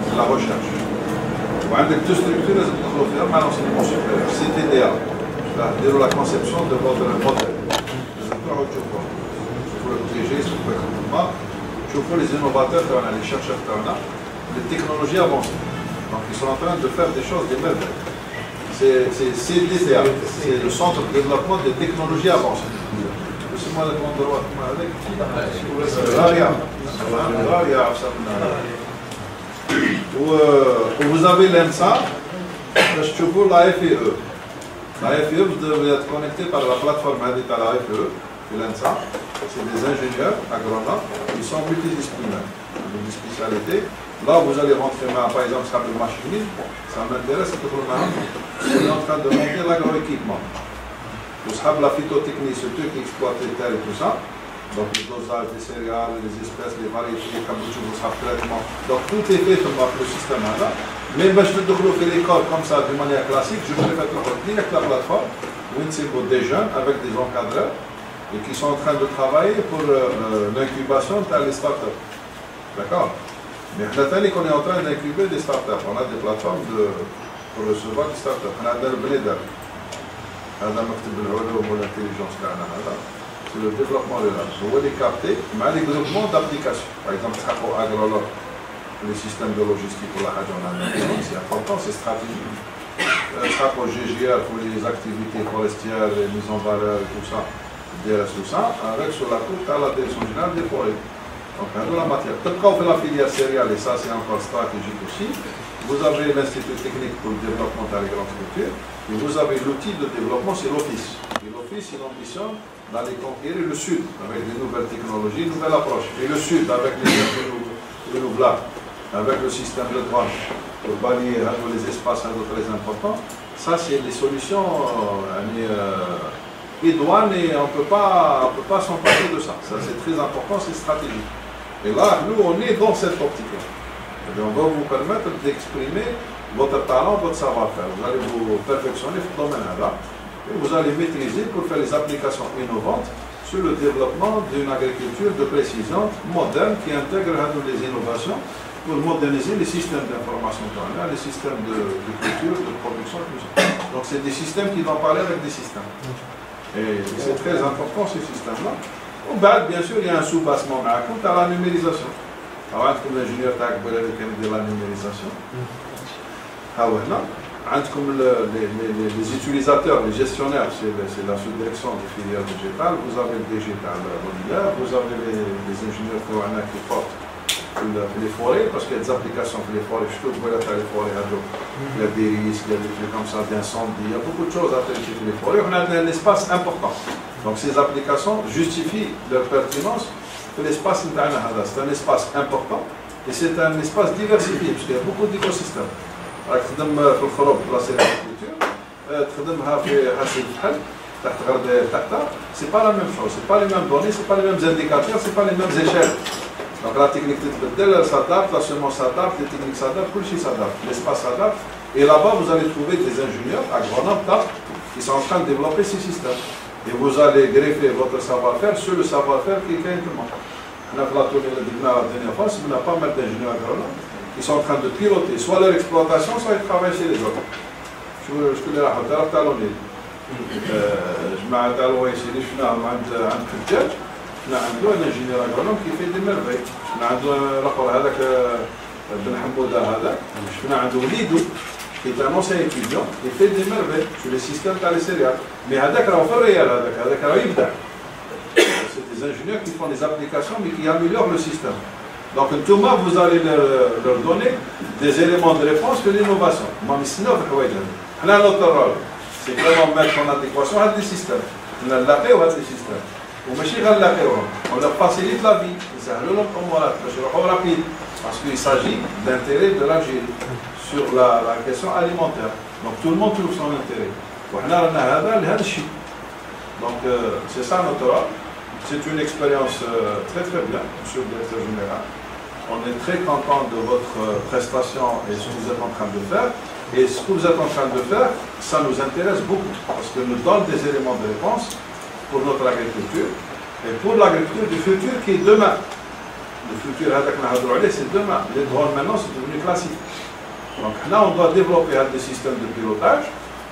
c'est la recherche. وعندك deux structures لازم تدخلوا فيها مع l'enseignement supérieur. CTDA, c'est-à-dire la conception de votre modèle. لازم تروحوا تشوفوا le PG, تشوفوا الخدمة، تشوفوا les innovateurs تاعنا، les chercheurs تاعنا، les technologies avancées. Donc ils sont en train de faire des choses, des merveilles. C'est CDTA, c'est le centre de développement des technologies avancées. Laissez-moi le monde droit avec vous avez l'ENSA, je vous la FEE. La FEE, vous devez être connecté par la plateforme à la FEE, l'ENSA. C'est des ingénieurs agronomes qui sont multidisciplinaires, des spécialités. Là, vous allez rentrer, par exemple, sur le machinisme, ça m'intéresse, c'est en train de monter l'agroéquipement. Vous savez, la phytotechnie, c'est eux qui exploitent les terres et tout ça. Donc, le dosage des céréales, les espèces, les variétés, les caboutchous, vous savez, traitement. Donc, tout est fait comme le système là. Mais je vais développer l'école comme ça, de manière classique. Je préfère le retenir avec la plateforme, où c'est pour des jeunes, avec des encadreurs, et qui sont en train de travailler pour l'incubation des startups. D'accord? Mais on est en train d'incuber des startups. On a des plateformes pour recevoir des startups. On a des Bleder. On a l'intelligence. C'est le développement de l'âge. Vous voulez capter, mais les groupements d'applications. Par exemple, pour agrologue, les systèmes de logistique pour la radio, c'est important, c'est stratégique. Pour GGR, pour les activités forestières, les mises en valeur, tout ça, tout ça, avec sur la côte, à la direction générale des forêts. Donc, de la matière. Peut-être qu'on fait la filière céréale, et ça c'est encore stratégique aussi. Vous avez l'Institut technique pour le développement dans les grandes structures, et vous avez l'outil de développement, c'est l'Office. Et l'Office, il ambitionne d'aller conquérir le Sud, avec des nouvelles technologies, une nouvelle approche. Et le Sud, avec les renouvelables, avec le système de douane, pour balayer les espaces très importants, ça c'est les solutions idoines et on ne peut pas s'en passer de ça. Ça c'est très important, c'est stratégique. Et là, nous, on est dans cette optique-là. On va vous permettre d'exprimer votre talent, votre savoir-faire. Vous allez vous perfectionner dans ce domaine-là. Et vous allez maîtriser pour faire les applications innovantes sur le développement d'une agriculture de précision moderne qui intègre les innovations pour moderniser les systèmes d'information, les systèmes de culture, de production, tout ça. Donc, c'est des systèmes qui vont parler avec des systèmes. Et c'est très important, ces systèmes-là. Bien sûr, il y a un sous-bassement à la numérisation. Alors, comme l'ingénieur de la numérisation. Comme les utilisateurs, les gestionnaires, c'est la sous-direction des filières végétales. Vous avez le digital modulaire, vous avez les ingénieurs qui portent les forêts, parce qu'il y a des applications pour les forêts. Je trouve que les forêts, il y a des risques, il y a des trucs comme ça, d'incendie, il y a beaucoup de choses à faire sur les forêts. On a un espace important. Donc ces applications justifient leur pertinence que l'espace internet, c'est un espace important et c'est un espace diversifié, parce qu'il y a beaucoup d'écosystèmes. تخدم في الخروب بلاصه الكولتور تخدمها في حاسب الفحل تحت غرب تحتها سي با لا ميم شوز سي با لي ميم دوني سي با لي ميم انديكاتور سي با لي ميم ايشيل دونك لا تكنيك تتبدل s'adapte, la semence s'adapte, les techniques s'adaptent, كل شيء s'adapte, l'espace s'adapte et là-bas vous allez trouver des ingénieurs agronomes qui sont en train de développer ces systèmes et vous allez greffer votre savoir-faire sur le savoir-faire qui est complètement. On a la dernière fois, on a pas mal d'ingénieurs agronomes qui sont en train de piloter soit leur exploitation, soit ils travaillent chez les autres. Je te l'ai dit, je m'ai dit, je un ingénieur agronome qui fait des merveilles. Qui est un ancien étudiant, qui fait des merveilles sur les systèmes dans les céréales. Mais c'est des ingénieurs qui font des applications mais qui améliorent le système. Donc, Thomas, vous allez leur donner des éléments de réponse de l'innovation. Notre rôle, c'est vraiment mettre en adéquation avec des systèmes. On leur facilite la vie. Parce qu'il s'agit d'intérêt de l'Algérie sur la question alimentaire. Donc, tout le monde trouve son intérêt. Donc, c'est ça notre rôle. C'est une expérience très très bien, monsieur le directeur général. On est très content de votre prestation et ce que vous êtes en train de faire. Et ce que vous êtes en train de faire, ça nous intéresse beaucoup parce que nous donne des éléments de réponse pour notre agriculture et pour l'agriculture du futur qui est demain. Le futur, c'est demain. Les drones maintenant, c'est devenu classique. Donc là, on doit développer des systèmes de pilotage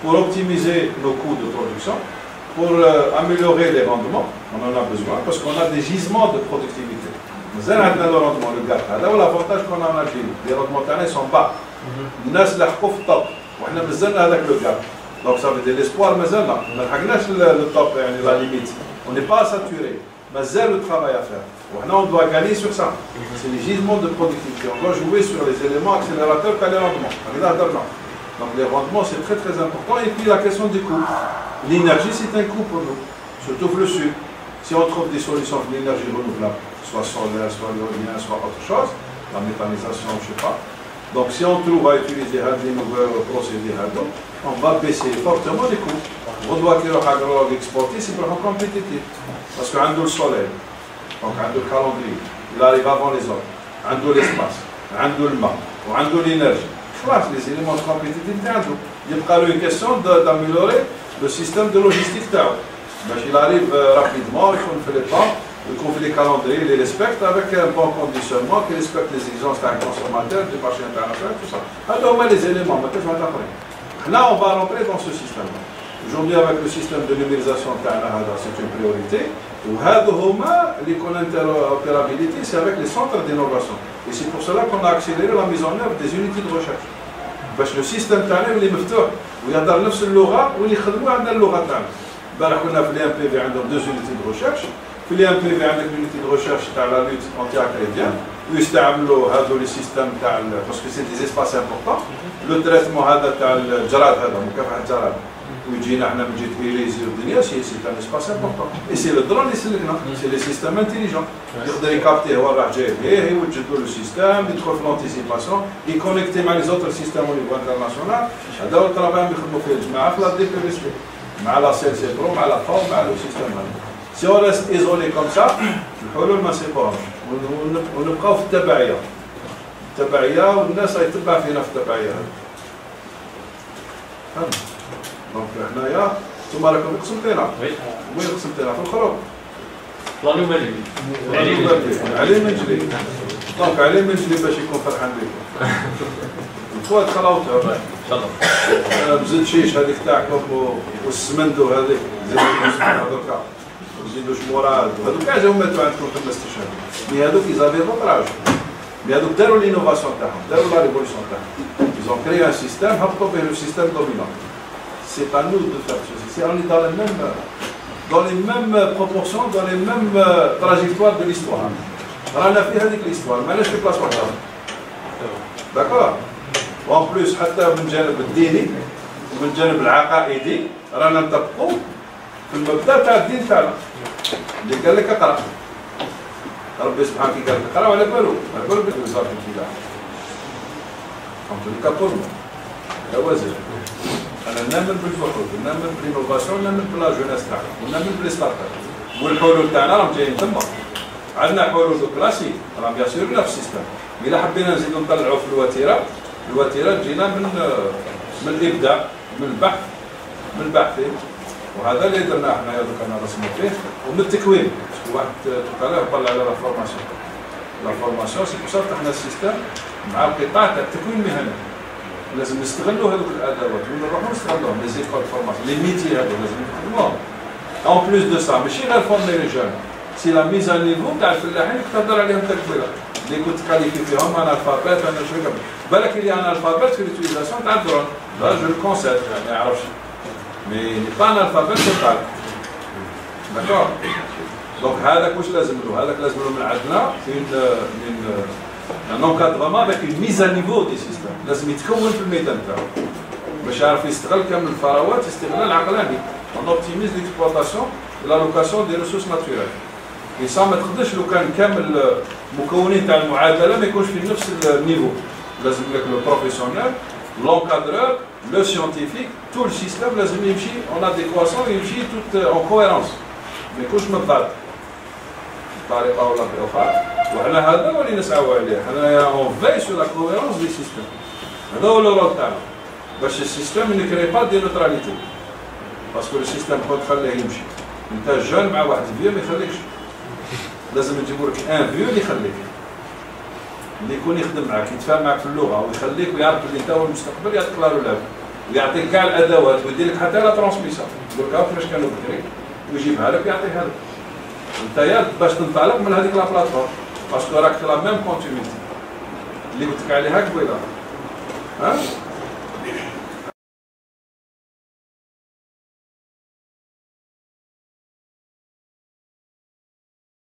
pour optimiser nos coûts de production, pour améliorer les rendements. On en a besoin parce qu'on a des gisements de productivité. Nous avons le rendement, le gaz. C'est l'avantage qu'on a en Algérie. Les rendements ils sont bas. Nous avons le top. On a besoin avec le gaz. Donc ça veut dire l'espoir, mais on n'a le top, la limite. On n'est pas saturé. Mais le travail à faire. On doit gagner sur ça. C'est les gisements de productivité. On doit jouer sur les éléments accélérateurs qu'à les rendements. Donc les rendements, c'est très très important. Et puis la question du coût. L'énergie, c'est un coût pour nous. Surtout le sud. Si on trouve des solutions de l'énergie renouvelable, soit solaire, soit éolien, soit autre chose, la méthanisation, je ne sais pas. Donc si on trouve à utiliser des nouveaux procédés, on va baisser fortement les coûts. On doit exporter, c'est pour être compétitif. Parce qu'on a le soleil, donc on a le calendrier, il arrive avant les autres. On a l'espace, on a le mât, on a l'énergie. Voilà, les éléments de compétitivité. Il y a une question d'améliorer le système de logistique. Il arrive rapidement, il faut faire les temps, il faut les calendriers, il les respecte avec un bon conditionnement, qui respecte les exigences d'un consommateur, du marché international, tout ça. Alors, on a les éléments, là, on va rentrer dans ce système-là. Aujourd'hui, avec le système de numérisation, c'est une priorité. L'interopérabilité, c'est avec les centres d'innovation. Et c'est pour cela qu'on a accéléré la mise en œuvre des unités de recherche. Parce que le système il est مفتوح ويقدر نفس اللغه واللي يخدموا عندنا اللغه تاعنا. امبارح كنا في الام بي في عندهم deux unités de recherche. في الام بي في عندك l'unité de recherche تاع la lutte anti-acrédienne ويستعملوا هذو لي سيستم تاع باسكو سي دي اسباس امبورطون. لو تريتمون هذا تاع الجراد هذا مكافحه الجراد. ويجينا احنا من جهه إليزي والدنيا سي ان اسباس امبورطون. اي سي لو درون اللي سلكنا سي لي سيستم انتيليجون. يقدر يكابتي هو راح جاي به يوجد له السيستم يدخل في لونتيسيباسيون يكونيكتي مع لي زوتر سيستم او نيفو انترناسيونال. هذا هو الترابع اللي يخدموا فيه الجماعه في لا دي بي اس بي مع لا سي سي برو مع لا فورم مع لو سيستم هذا. سي اون ريست ايزولي كوم سا الحلول ما سيبوهمش ونبقاو في التبعيه. التبعيه والناس يتبع فينا في التبعيه هذا. دونك هنايا ثم راكم قسمتينا وين قسمتينا في الخروج بلانو مالي علي منجلي دونك علي منجلي باش يكون فرحان بكم الخوات خلاوتها ان شاء الله بزيد شيش هذيك تاعكم والسمندو هذيك زيدوا دركا وزيدوا شمورات هذوك كاع جاو ماتوا عندكم في الاستشهاد مي هذوك يزافي فوتراج مي هذوك داروا لينوفاسيون تاعهم داروا لا ريفوليسيون تاعهم ils ont créé un système هبطوا به le système dominant. C'est à nous de faire ceci. Si on est dans les mêmes proportions, dans les mêmes trajectoires de l'histoire. On a fait avec l'histoire, mais là je ne fais pas ça. D'accord. En plus, حتى من الجانب الديني ومن الجانب العقائدي رانا نطبقوا في المبدا تاع الدين تاعنا. اللي قال لك اقرا. ربي سبحانه قال لك اقرا وعلى بالو، على بالو بالوزاره الابتداع. فهمتوا لك كلهم. توازن. أنا نامن بالبحوث، نامن بالإنوفاسيون، نامن بلا جونيس تاعنا، ونامن بالستارت اب. والحلول تاعنا راهم جايين تما. عندنا حلول كلاسيك، راهم بيان سور نفس السيستم. إلا حبينا نزيدو نطلعوا في الوتيرة جينا من الإبداع، من البحث، من الباحثين. وهذا اللي درناه حنايا دوك أنا رسموا فيه، ومن التكوين. واحد طلع على لا فورماسيون. لا فورماسيون سي بور سا فتحنا السيستم مع القطاع تاع التكوين المهني. لازم نستغلوا هذوك الادوات ونروحوا نستغلوهم لي زيكول فورماسيون لي ميتي هذو لازم نخدموهم اون بلوس دو سا ماشي غير فورمي لي جون سي لا ميز ان نيفو تاع الفلاحين تقدر عليهم تكبيره اللي كنت كاليفي فيهم انا الفابيت انا شويه قبل بالك اللي انا الفابيت في ليتيزاسيون تاع الدرون لا جو الكونسيبت ما يعرفش مي با انا الفابيت توتال داكور دونك هذاك واش لازم له هذاك لازم له من عندنا من un encadrement avec une mise à niveau des systèmes. لازم يتكون في الميدان تاعو باش يعرف يستغل كامل الثروات استغلال عقلاني. On optimise l'exploitation et l'allocation des ressources naturelles. Et ça ما تقدرش لو كان كامل المكونين تاع المعادله ما يكونش في نفس النيفو. لازم لك لو بروفيسيونيل، l'encadreur, le scientifique, tout le système لازم يمشي en adéquation يمشي tout en cohérence. ما يكونش مضاد. بطريقه ولا باخرى. وحنا هذا هو اللي نسعوا عليه، حنايا اون في سو لا كوهيرونس دي سيستيم. هذا هو لو رول تاعنا. باش السيستيم ما يكري با دي نوتراليتي. باسكو السيستيم كون تخليه يمشي. انت جون مع واحد فيو ما يخليكش. لازم نجيبوا لك ان فيو اللي يخليك. اللي يكون يخدم معك يتفاهم معك في اللغه ويخليك ويعرف اللي انت هو المستقبل يعطيك لا رولاب ويعطيك كاع الادوات ويدير لك حتى لا ترانسميسيون يقول لك كيفاش كانوا بكري ويجيبها لك ويعطيها لك انت باش تنطلق من هذيك لا بلاتفورم باسكو راك لا ميم كونتينيتي اللي قلت لك عليها قبيله ها